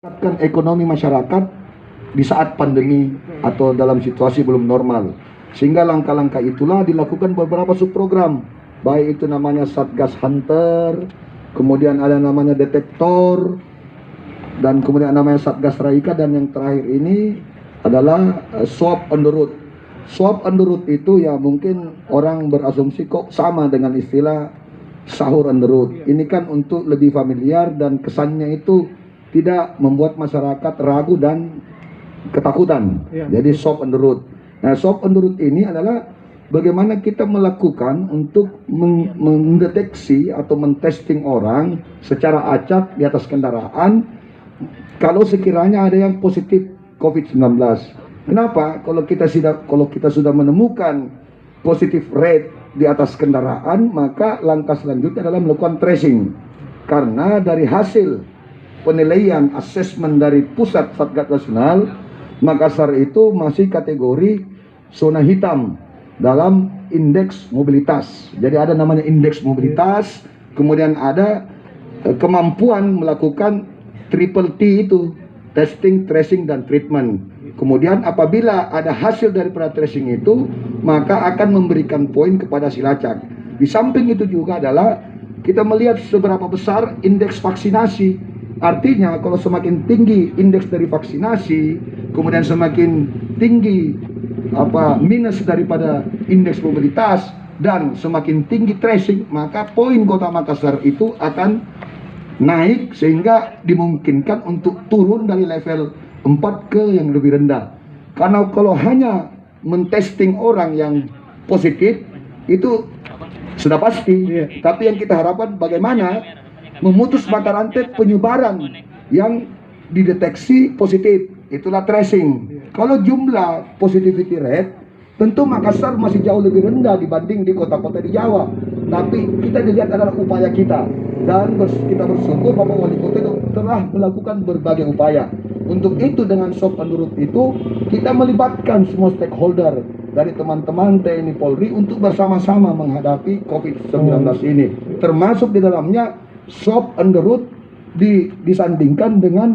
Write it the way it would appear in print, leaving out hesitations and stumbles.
meningkatkan ekonomi masyarakat di saat pandemi atau dalam situasi belum normal. Sehingga langkah-langkah itulah dilakukan beberapa subprogram, baik itu namanya Satgas Hunter, kemudian ada namanya Detektor, dan kemudian namanya Satgas Raika, dan yang terakhir ini adalah Swab on the road. Swab on the road itu ya mungkin orang berasumsi kok sama dengan istilah sahur on the road. Ini kan untuk lebih familiar dan kesannya itu tidak membuat masyarakat ragu dan ketakutan. Jadi swab on the road. Nah, swab on the road ini adalah bagaimana kita melakukan untuk mendeteksi atau mentesting orang secara acak di atas kendaraan kalau sekiranya ada yang positif COVID-19. Kenapa? Kalau kita sudah menemukan positif rate di atas kendaraan, maka langkah selanjutnya adalah melakukan tracing. Karena dari hasil penilaian asesmen dari Pusat Satgas Nasional, Makassar itu masih kategori zona hitam dalam indeks mobilitas. Jadi ada namanya indeks mobilitas, kemudian ada kemampuan melakukan triple T itu, testing, tracing, dan treatment. Kemudian apabila ada hasil daripada tracing itu, maka akan memberikan poin kepada Silacak. Di samping itu juga adalah kita melihat seberapa besar indeks vaksinasi. Artinya kalau semakin tinggi indeks dari vaksinasi, kemudian semakin tinggi minus daripada indeks mobilitas, dan semakin tinggi tracing, maka poin Kota Makassar itu akan naik sehingga dimungkinkan untuk turun dari level 4 ke yang lebih rendah. Karena kalau hanya mentesting orang yang positif itu sudah pasti, tapi yang kita harapkan bagaimana memutus mata rantai penyebaran yang dideteksi positif, itulah tracing. Kalau jumlah positivity rate, tentu Makassar masih jauh lebih rendah dibanding di kota-kota di Jawa. Tapi kita dilihat adalah upaya kita, dan kita bersyukur Bapak Wali Kota itu telah melakukan berbagai upaya. Untuk itu dengan swab on the road itu kita melibatkan semua stakeholder dari teman-teman TNI Polri untuk bersama-sama menghadapi COVID-19 ini. Termasuk di dalamnya swab on the road disandingkan dengan